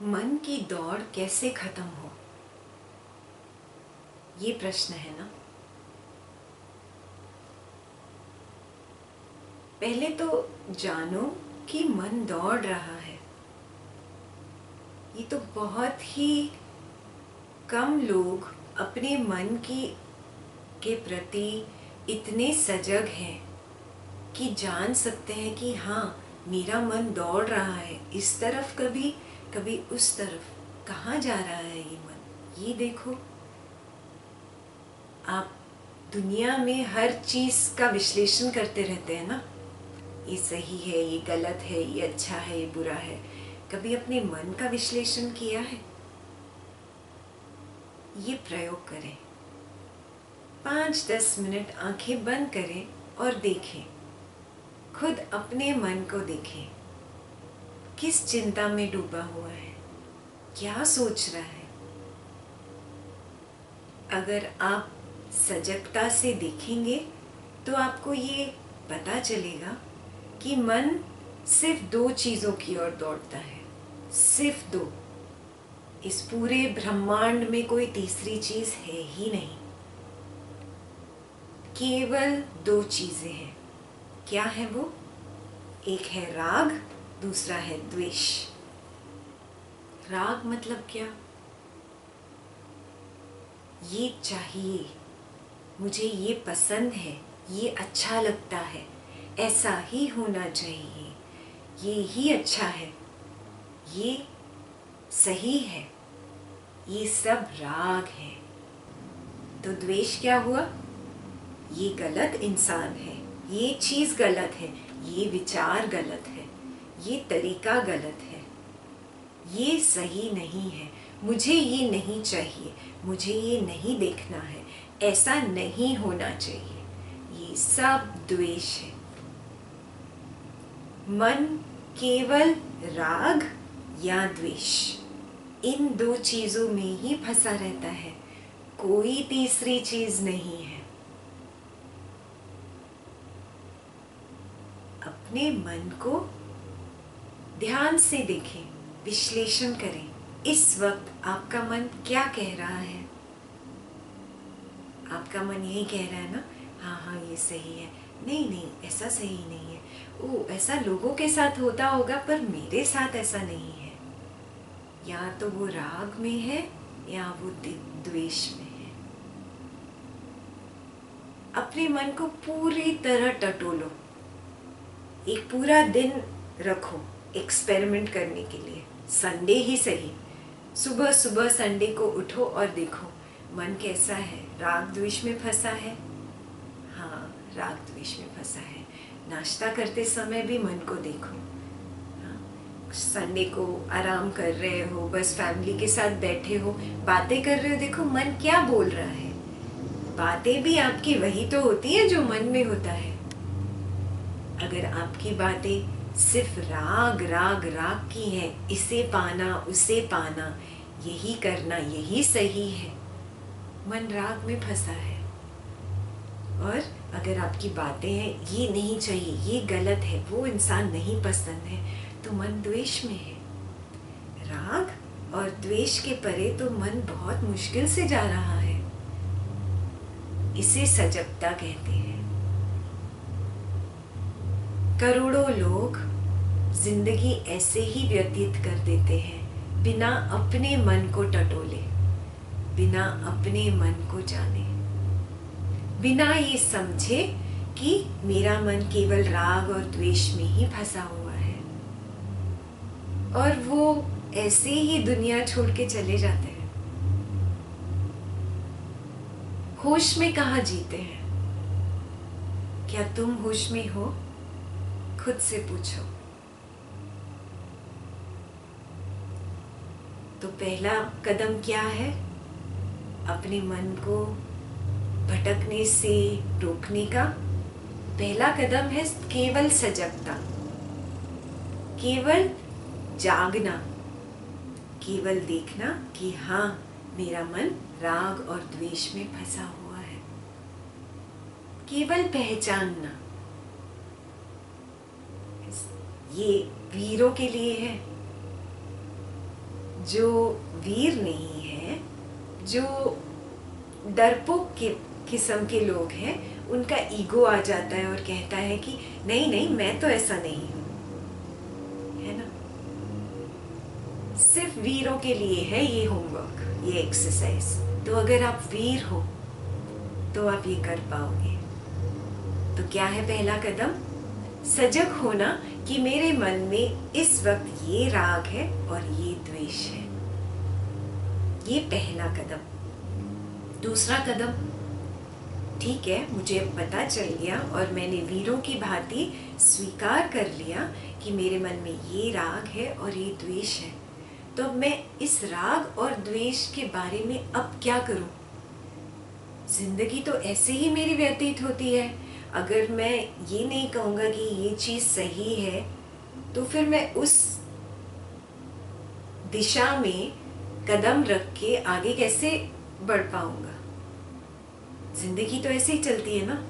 मन की दौड़ कैसे खत्म हो, ये प्रश्न है ना। पहले तो जानो कि मन दौड़ रहा है। ये तो बहुत ही कम लोग अपने मन के प्रति इतने सजग हैं कि जान सकते हैं कि हाँ, मेरा मन दौड़ रहा है, इस तरफ कभी कभी उस तरफ। कहाँ जा रहा है ये मन, ये देखो। आप दुनिया में हर चीज़ का विश्लेषण करते रहते हैं ना, ये सही है, ये गलत है, ये अच्छा है, ये बुरा है। कभी अपने मन का विश्लेषण किया है? ये प्रयोग करें, 5-10 मिनट आंखें बंद करें और देखें, खुद अपने मन को देखें। किस चिंता में डूबा हुआ है, क्या सोच रहा है। अगर आप सजगता से देखेंगे तो आपको ये पता चलेगा कि मन सिर्फ 2 चीज़ों की ओर दौड़ता है, सिर्फ 2। इस पूरे ब्रह्मांड में कोई तीसरी चीज़ है ही नहीं। केवल 2 चीज़ें हैं। क्या है वो? एक है राग, दूसरा है द्वेष। राग मतलब क्या? ये चाहिए, मुझे ये पसंद है, ये अच्छा लगता है, ऐसा ही होना चाहिए, ये ही अच्छा है, ये सही है, ये सब राग है। तो द्वेष क्या हुआ? ये गलत इंसान है, ये चीज़ गलत है, ये विचार गलत है, ये तरीका गलत है, ये सही नहीं है, मुझे ये नहीं चाहिए, मुझे ये नहीं देखना है, ऐसा नहीं होना चाहिए। ये सब द्वेष है। मन केवल राग या द्वेष, इन 2 चीज़ों में ही फंसा रहता है, कोई तीसरी चीज़ नहीं है। अपने मन को ध्यान से देखें, विश्लेषण करें। इस वक्त आपका मन क्या कह रहा है? आपका मन यही कह रहा है ना, हाँ हाँ ये सही है, नहीं नहीं ऐसा सही नहीं है, ओ ऐसा लोगों के साथ होता होगा पर मेरे साथ ऐसा नहीं है। या तो वो राग में है या वो द्वेष में है। अपने मन को पूरी तरह टटोलो, एक पूरा दिन रखो एक्सपेरिमेंट करने के लिए। संडे ही सही, सुबह सुबह संडे को उठो और देखो मन कैसा है। राग द्वेष में फंसा है? हाँ, राग द्वेष में फंसा है। नाश्ता करते समय भी मन को देखो। हाँ, संडे को आराम कर रहे हो, बस फैमिली के साथ बैठे हो, बातें कर रहे हो, देखो मन क्या बोल रहा है। बातें भी आपकी वही तो होती है जो मन में होता है। अगर आपकी बातें सिर्फ राग राग राग की हैं, इसे पाना उसे पाना, यही करना यही सही है, मन राग में फंसा है। और अगर आपकी बातें हैं ये नहीं चाहिए, ये गलत है, वो इंसान नहीं पसंद है, तो मन द्वेष में है। राग और द्वेष के परे तो मन बहुत मुश्किल से जा रहा है। इसे सजगता कहते हैं। करोड़ों लोग जिंदगी ऐसे ही व्यतीत कर देते हैं, बिना अपने मन को टटोले, बिना अपने मन को जाने, बिना ये समझे कि मेरा मन केवल राग और द्वेष में ही फंसा हुआ है। और वो ऐसे ही दुनिया छोड़ के चले जाते हैं। होश में कहाँ जीते हैं? क्या तुम होश में हो? खुद से पूछो। तो पहला कदम क्या है? अपने मन को भटकने से रोकने का पहला कदम है केवल सजगता, केवल जागना, केवल देखना कि हाँ, मेरा मन राग और द्वेष में फंसा हुआ है। केवल पहचानना। ये वीरों के लिए है। जो वीर नहीं है, जो डरपोक के किस्म के लोग हैं, उनका ईगो आ जाता है और कहता है कि नहीं नहीं, मैं तो ऐसा नहीं हूँ, है ना। सिर्फ वीरों के लिए है ये होमवर्क, ये एक्सरसाइज। तो अगर आप वीर हो तो आप ये कर पाओगे। तो क्या है पहला कदम? सजग होना कि मेरे मन में इस वक्त ये राग है और ये द्वेष है। ये पहला कदम। दूसरा कदम, ठीक है, मुझे पता चल गया और मैंने वीरों की भांति स्वीकार कर लिया कि मेरे मन में ये राग है और ये द्वेष है। तो अब मैं इस राग और द्वेष के बारे में अब क्या करूं? जिंदगी तो ऐसे ही मेरी व्यतीत होती है। अगर मैं ये नहीं कहूँगा कि ये चीज़ सही है, तो फिर मैं उस दिशा में कदम रख के आगे कैसे बढ़ पाऊंगा? जिंदगी तो ऐसे ही चलती है ना।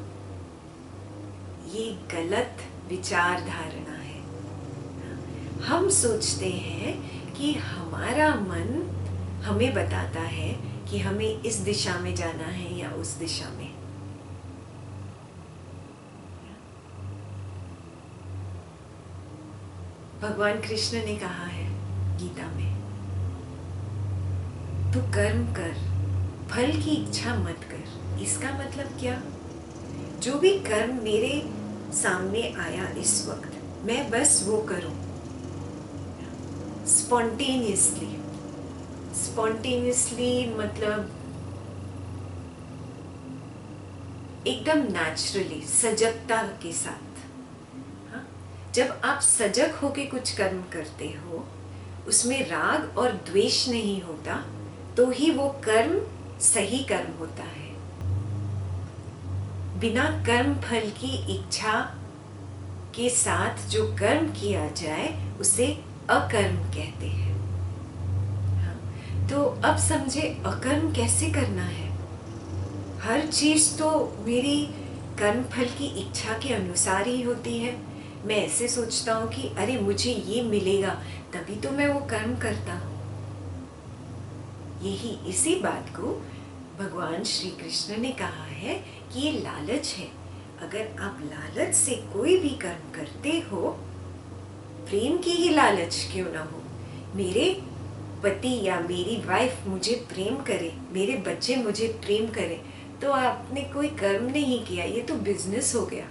ये गलत विचार धारणा है। हम सोचते हैं कि हमारा मन हमें बताता है कि हमें इस दिशा में जाना है या उस दिशा में। भगवान कृष्ण ने कहा है गीता में, तू कर्म कर, फल की इच्छा मत कर। इसका मतलब क्या? जो भी कर्म मेरे सामने आया इस वक्त, मैं बस वो करूं स्पॉन्टेनियसली। स्पॉन्टेनियसली मतलब एकदम नेचुरली, सजगता के साथ। हाँ? जब आप सजग होके कुछ कर्म करते हो, उसमें राग और द्वेष नहीं होता, तो ही वो कर्म सही कर्म होता है। बिना कर्म फल की इच्छा के साथ जो कर्म किया जाए उसे अकर्म कहते हैं। हाँ? तो अब समझे अकर्म कैसे करना है। हर चीज तो मेरी कर्म फल की इच्छा के अनुसार ही होती है। मैं ऐसे सोचता हूँ कि अरे मुझे ये मिलेगा, तभी तो मैं वो कर्म करता हूँ। यही इसी बात को भगवान श्री कृष्ण ने कहा है कि ये लालच है। अगर आप लालच से कोई भी कर्म करते हो, प्रेम की ही लालच क्यों ना हो, मेरे पति या मेरी वाइफ मुझे प्रेम करे, मेरे बच्चे मुझे प्रेम करें, तो आपने कोई कर्म नहीं किया, ये तो बिजनेस हो गया।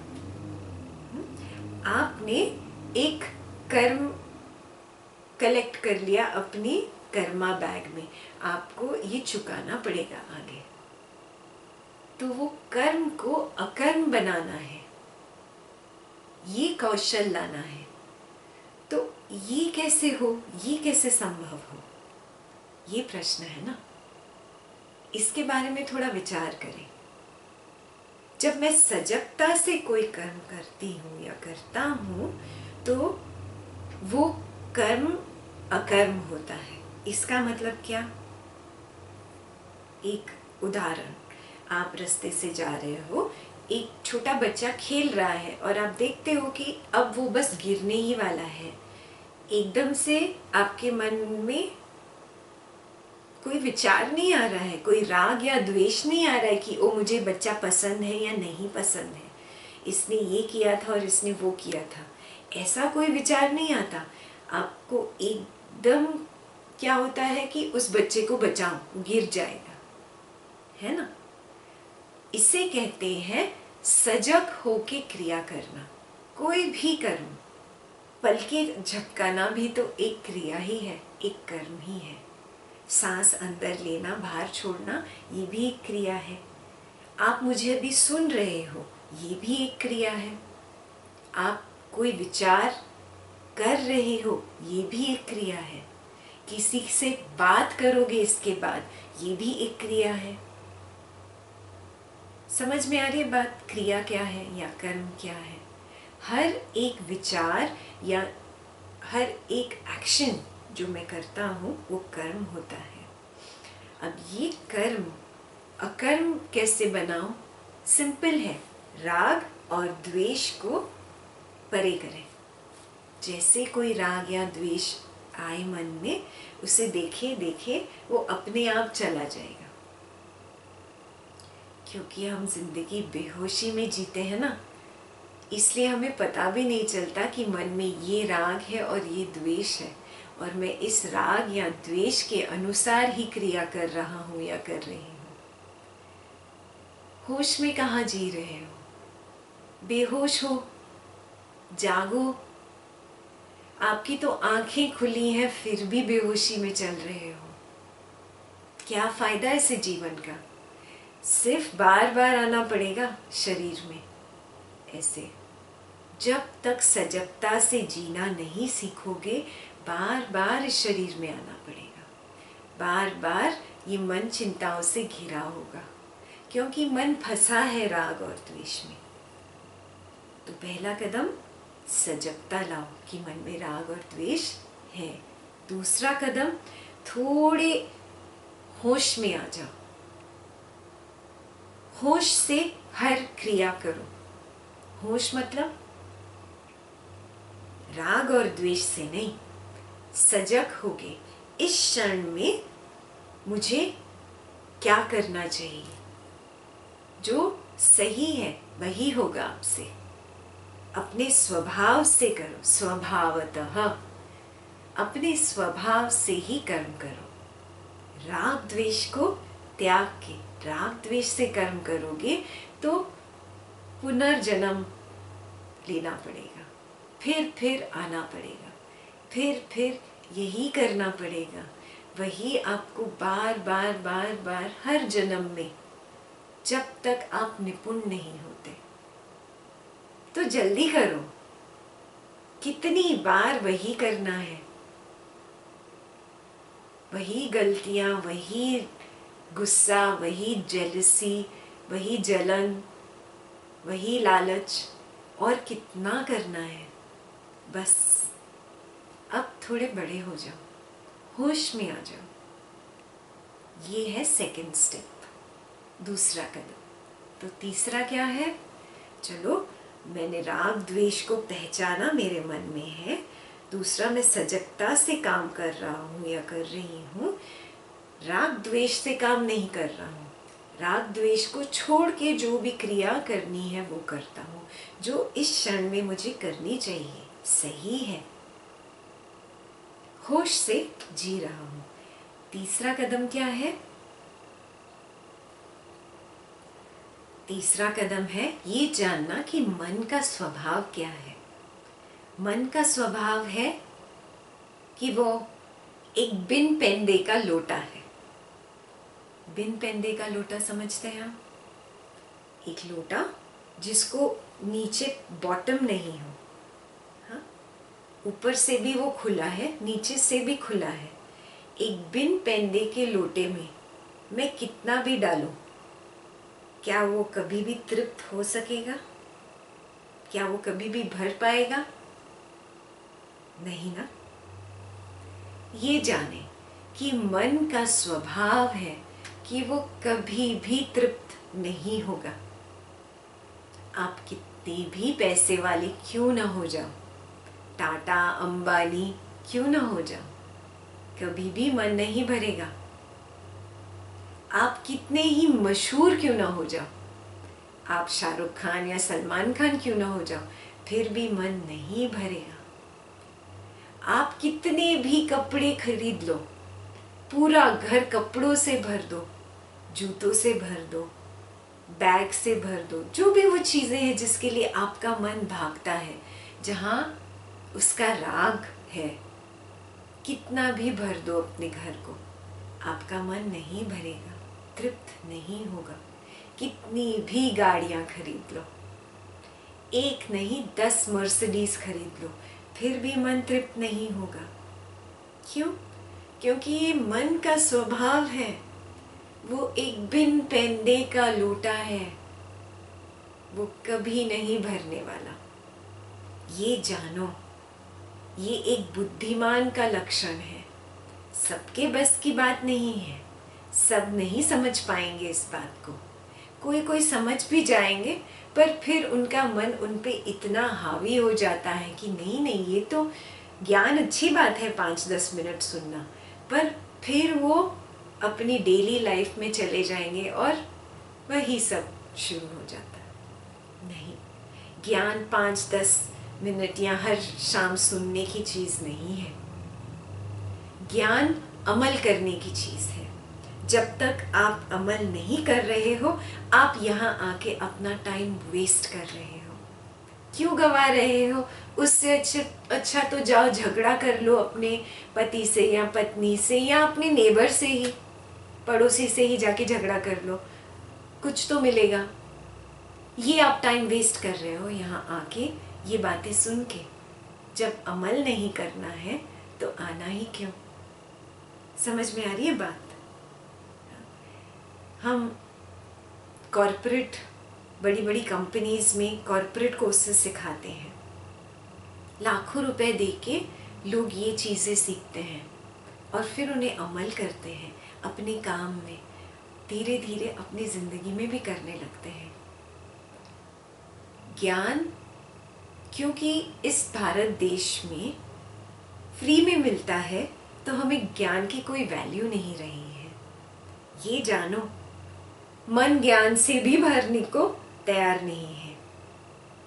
आपने एक कर्म कलेक्ट कर लिया अपनी कर्मा बैग में, आपको ये चुकाना पड़ेगा आगे। तो वो कर्म को अकर्म बनाना है, ये कौशल लाना है। तो ये कैसे हो, ये कैसे संभव हो, ये प्रश्न है ना। इसके बारे में थोड़ा विचार करें। जब मैं सजगता से कोई कर्म करती हूँ या करता हूँ, तो वो कर्म अकर्म होता है। इसका मतलब क्या? एक उदाहरण, आप रास्ते से जा रहे हो, एक छोटा बच्चा खेल रहा है और आप देखते हो कि अब वो बस गिरने ही वाला है। एकदम से आपके मन में कोई विचार नहीं आ रहा है, कोई राग या द्वेष नहीं आ रहा है कि ओ मुझे बच्चा पसंद है या नहीं पसंद है, इसने ये किया था और इसने वो किया था, ऐसा कोई विचार नहीं आता। आपको एकदम क्या होता है कि उस बच्चे को बचाओ, गिर जाएगा, है ना। इसे कहते हैं सजग होके क्रिया करना। कोई भी कर्म, पलके झपकाना भी तो एक क्रिया ही है, एक कर्म ही है। सांस अंदर लेना, बाहर छोड़ना, ये भी एक क्रिया है। आप मुझे अभी सुन रहे हो, ये भी एक क्रिया है। आप कोई विचार कर रहे हो, ये भी एक क्रिया है। किसी से बात करोगे इसके बाद, ये भी एक क्रिया है। समझ में आ रही है बात, क्रिया क्या है या कर्म क्या है। हर एक विचार या हर एक एक्शन जो मैं करता हूँ वो कर्म होता है। अब ये कर्म अकर्म कैसे बनाऊं? सिंपल है, राग और द्वेष को परे करें। जैसे कोई राग या द्वेष आए मन में, उसे देखे देखे वो अपने आप चला जाएगा। क्योंकि हम जिंदगी बेहोशी में जीते हैं ना, इसलिए हमें पता भी नहीं चलता कि मन में ये राग है और ये द्वेष है, और मैं इस राग या द्वेष के अनुसार ही क्रिया कर रहा हूँ या कर रही हूँ। होश में कहाँ जी रहे हो? बेहोश हो, जागो। आपकी तो आंखें खुली हैं फिर भी बेहोशी में चल रहे हो। क्या फायदा ऐसे जीवन का? सिर्फ बार बार आना पड़ेगा शरीर में ऐसे। जब तक सजगता से जीना नहीं सीखोगे, बार बार इस शरीर में आना पड़ेगा। बार बार ये मन चिंताओं से घिरा होगा, क्योंकि मन फंसा है राग और द्वेष में। तो पहला कदम सजगता लाओ कि मन में राग और द्वेष है। दूसरा कदम, थोड़े होश में आ जाओ। होश से हर क्रिया करो। होश मतलब राग और द्वेष से नहीं, सजग होगे इस क्षण में मुझे क्या करना चाहिए। जो सही है वही होगा आपसे। अपने स्वभाव से करो, स्वभावतः अपने स्वभाव से ही कर्म करो। राग द्वेष को त्याग के राग द्वेष से कर्म करोगे तो पुनर्जन्म लेना पड़ेगा, फिर आना पड़ेगा, फिर यही करना पड़ेगा। वही आपको बार बार हर जन्म में, जब तक आप निपुण नहीं होते। तो जल्दी करो, कितनी बार वही करना है, वही गलतियां, वही गुस्सा, वही जेलसी, वही जलन, वही लालच, और कितना करना है। बस अब थोड़े बड़े हो जाओ, होश में आ जाओ। ये है सेकंड स्टेप, दूसरा कदम। तो तीसरा क्या है? चलो, मैंने राग द्वेष को पहचाना, मेरे मन में है। दूसरा, मैं सजगता से काम कर रहा हूँ या कर रही हूँ, राग द्वेष से काम नहीं कर रहा हूँ। राग द्वेष को छोड़ के जो भी क्रिया करनी है वो करता हूँ, जो इस क्षण में मुझे करनी चाहिए, सही है। होश से जी रहा हूँ। तीसरा कदम क्या है? तीसरा कदम है ये जानना कि मन का स्वभाव क्या है। मन का स्वभाव है कि वो एक बिन पेंदे का लोटा है। बिन पेंदे का लोटा समझते हैं आप? एक लोटा जिसको नीचे बॉटम नहीं हो, हाँ, ऊपर से भी वो खुला है, नीचे से भी खुला है। एक बिन पेंदे के लोटे में मैं कितना भी डालूं, क्या वो कभी भी तृप्त हो सकेगा? क्या वो कभी भी भर पाएगा? नहीं ना। ये जाने कि मन का स्वभाव है कि वो कभी भी तृप्त नहीं होगा। आप कितने भी पैसे वाले क्यों ना हो जाओ, टाटा अंबानी क्यों ना हो जाओ, कभी भी मन नहीं भरेगा। आप कितने ही मशहूर क्यों ना हो जाओ, आप शाहरुख खान या सलमान खान क्यों ना हो जाओ, फिर भी मन नहीं भरेगा। आप कितने भी कपड़े खरीद लो, पूरा घर कपड़ों से भर दो, जूतों से भर दो, बैग से भर दो, जो भी वो चीज़ें हैं जिसके लिए आपका मन भागता है, जहाँ उसका राग है, कितना भी भर दो अपने घर को, आपका मन नहीं भरेगा, तृप्त नहीं होगा। कितनी भी गाड़ियाँ खरीद लो, एक नहीं 10 मर्सिडीज खरीद लो, फिर भी मन तृप्त नहीं होगा। क्यों? क्योंकि ये मन का स्वभाव है, वो एक बिन पेंदे का लोटा है, वो कभी नहीं भरने वाला। ये जानो, ये एक बुद्धिमान का लक्षण है। सबके बस की बात नहीं है, सब नहीं समझ पाएंगे इस बात को। कोई कोई समझ भी जाएंगे, पर फिर उनका मन उन पे इतना हावी हो जाता है कि नहीं नहीं, ये तो ज्ञान अच्छी बात है 5-10 मिनट सुनना, पर फिर वो अपनी डेली लाइफ में चले जाएंगे और वही सब शुरू हो जाता है। नहीं, ज्ञान 5-10 मिनट या हर शाम सुनने की चीज़ नहीं है। ज्ञान अमल करने की चीज़ है। जब तक आप अमल नहीं कर रहे हो, आप यहाँ आके अपना टाइम वेस्ट कर रहे हो। क्यों गवा रहे हो? उससे अच्छा तो जाओ झगड़ा कर लो अपने पति से या पत्नी से या अपने नेबर से ही, पड़ोसी से ही जाके झगड़ा कर लो, कुछ तो मिलेगा। ये आप टाइम वेस्ट कर रहे हो यहाँ आके ये बातें सुन के। जब अमल नहीं करना है तो आना ही क्यों? समझ में आ रही है बात? हम कॉरपोरेट, बड़ी बड़ी कंपनीज में कॉरपोरेट कोर्सेज सिखाते हैं। लाखों रुपए दे के लोग ये चीज़ें सीखते हैं और फिर उन्हें अमल करते हैं अपने काम में, धीरे धीरे अपनी ज़िंदगी में भी करने लगते हैं। ज्ञान क्योंकि इस भारत देश में फ्री में मिलता है तो हमें ज्ञान की कोई वैल्यू नहीं रही है। ये जानो, मन ज्ञान से भी भरने को तैयार नहीं है।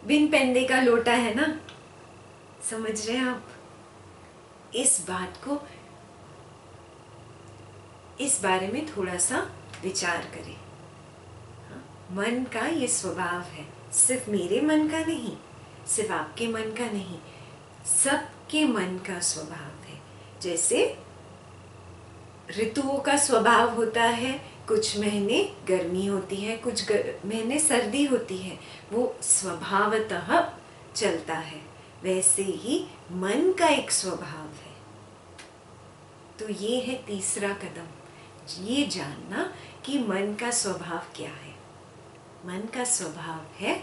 बिन पेंदे का लोटा है ना, समझ रहे हैं आप? इस बात को, इस बारे में थोड़ा सा विचार करें। मन का ये स्वभाव है, सिर्फ मेरे मन का नहीं, सिर्फ आपके मन का नहीं, सबके मन का स्वभाव है। जैसे ऋतुओं का स्वभाव होता है, कुछ महीने गर्मी होती है, कुछ महीने सर्दी होती है, वो स्वभावतः चलता है। वैसे ही मन का एक स्वभाव है। तो ये है तीसरा कदम, ये जानना कि मन का स्वभाव क्या है। मन का स्वभाव है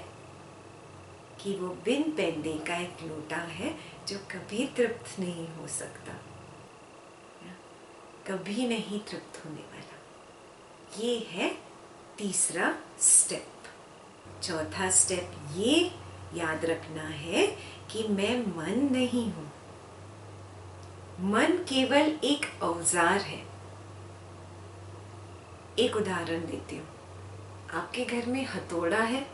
कि वो बिन पेंदे का एक लोटा है जो कभी तृप्त नहीं हो सकता, कभी नहीं तृप्त होने वाला। ये है तीसरा स्टेप। चौथा स्टेप ये याद रखना है कि मैं मन नहीं हूं। मन केवल एक औजार है। एक उदाहरण देती हूँ। आपके घर में हथौड़ा है।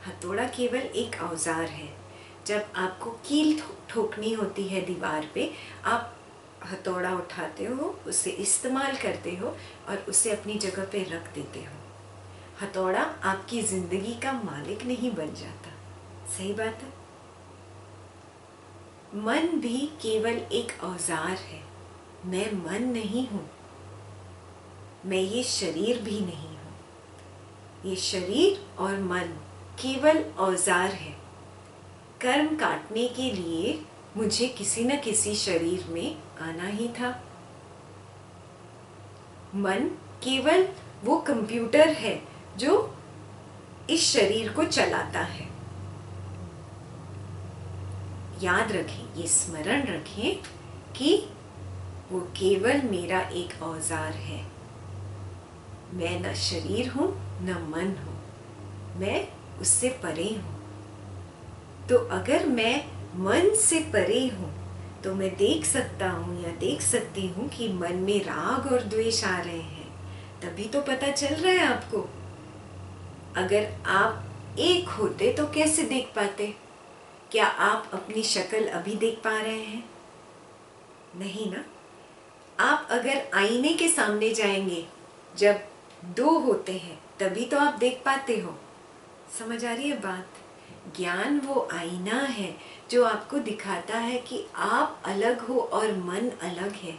हथौड़ा केवल एक औजार है। जब आपको कील ठोकनी होती है दीवार पे, आप हथौड़ा उठाते हो, उसे इस्तेमाल करते हो और उसे अपनी जगह पे रख देते हो। हथौड़ा आपकी जिंदगी का मालिक नहीं बन जाता। सही बात है? मन भी केवल एक औजार है। मैं मन नहीं हूं, मैं ये शरीर भी नहीं हूं। ये शरीर और मन केवल औजार है। कर्म काटने के लिए मुझे किसी न किसी शरीर में आना ही था। मन केवल वो कंप्यूटर है जो इस शरीर को चलाता है। याद रखें, ये स्मरण रखें कि वो केवल मेरा एक औजार है। मैं न शरीर हूं न मन हूं, मैं उससे परे हूं। तो अगर मैं मन से परे हूं तो मैं देख सकता हूं या देख सकती हूं कि मन में राग और द्वेष आ रहे हैं। तभी तो पता चल रहा है आपको। अगर आप एक होते तो कैसे देख पाते? क्या आप अपनी शक्ल अभी देख पा रहे हैं? नहीं ना। आप अगर आईने के सामने जाएंगे, जब दो होते हैं तभी तो आप देख पाते हो। समझ आ रही है बात? ज्ञान वो आईना है जो आपको दिखाता है कि आप अलग हो और मन अलग है।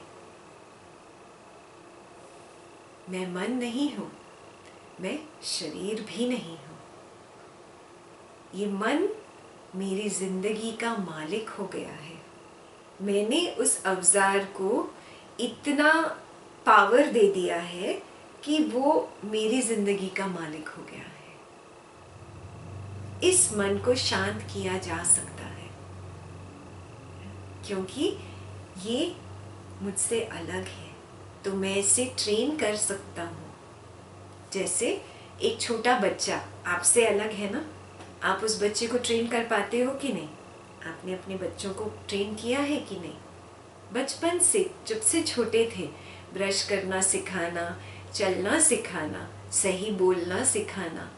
मैं मन नहीं हूं, मैं शरीर भी नहीं हूं। ये मन मेरी जिंदगी का मालिक हो गया है। मैंने उस औजार को इतना पावर दे दिया है कि वो मेरी जिंदगी का मालिक हो गया है। इस मन को शांत किया जा सकता है क्योंकि ये मुझसे अलग है, तो मैं इसे ट्रेन कर सकता हूँ। जैसे एक छोटा बच्चा आपसे अलग है ना, आप उस बच्चे को ट्रेन कर पाते हो कि नहीं? आपने अपने बच्चों को ट्रेन किया है कि नहीं? बचपन से, जब से छोटे थे, ब्रश करना सिखाना, चलना सिखाना, सही बोलना सिखाना,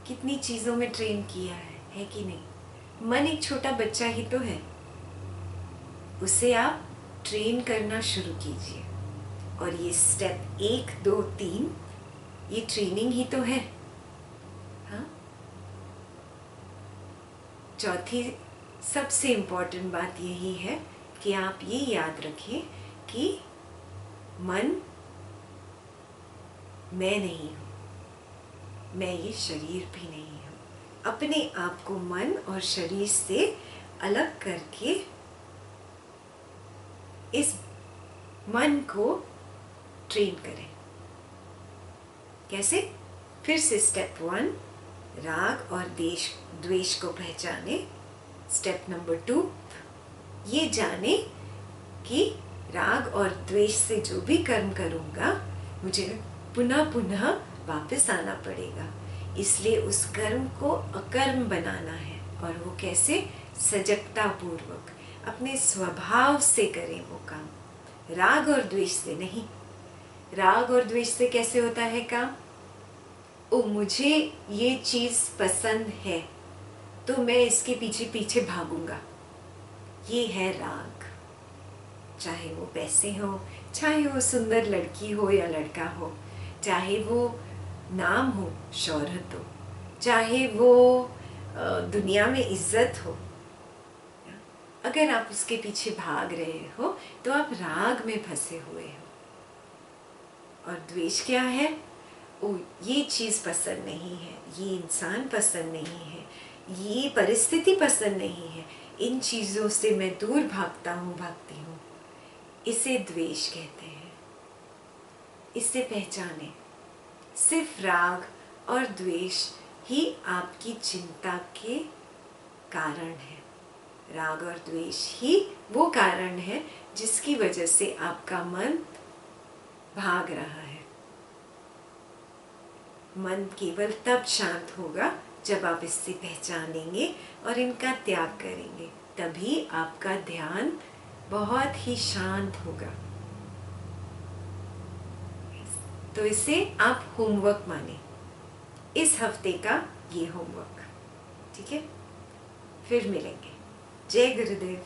कितनी चीज़ों में ट्रेन किया है कि नहीं? मन एक छोटा बच्चा ही तो है, उसे आप ट्रेन करना शुरू कीजिए। और ये स्टेप 1, 2, 3 ये ट्रेनिंग ही तो है। हाँ, चौथी सबसे इम्पोर्टेंट बात यही है कि आप ये याद रखें कि मन मैं नहीं हूँ, मैं ये शरीर भी नहीं हूँ। अपने आप को मन और शरीर से अलग करके इस मन को ट्रेन करें। कैसे? फिर से स्टेप 1, राग और द्वेष को पहचाने। स्टेप नंबर 2, ये जाने कि राग और द्वेष से जो भी कर्म करूँगा मुझे पुनः पुनः वापस आना पड़ेगा, इसलिए उस कर्म को अकर्म बनाना है। और वो कैसे? सजगता पूर्वक अपने स्वभाव से करें वो काम, राग और द्वेष से नहीं। राग और द्वेष से कैसे होता है काम? ओ, मुझे ये चीज़ पसंद है तो मैं इसके पीछे पीछे भागूंगा, ये है राग। चाहे वो पैसे हो, चाहे वो सुंदर लड़की हो या लड़का हो, चाहे वो नाम हो, शोहरत हो, चाहे वो दुनिया में इज्जत हो, अगर आप उसके पीछे भाग रहे हो तो आप राग में फंसे हुए हो। और द्वेष क्या है? ओ, ये चीज़ पसंद नहीं है, ये इंसान पसंद नहीं है, ये परिस्थिति पसंद नहीं है, इन चीज़ों से मैं दूर भागती हूँ, इसे द्वेष कहते हैं। इसे पहचाने। सिर्फ राग और द्वेष ही आपकी चिंता के कारण है। राग और द्वेष ही वो कारण है जिसकी वजह से आपका मन भाग रहा है। मन केवल तब शांत होगा जब आप इससे पहचानेंगे और इनका त्याग करेंगे, तभी आपका ध्यान बहुत ही शांत होगा। तो इसे आप होमवर्क माने, इस हफ्ते का ये होमवर्क। ठीक है, फिर मिलेंगे। जय गुरुदेव।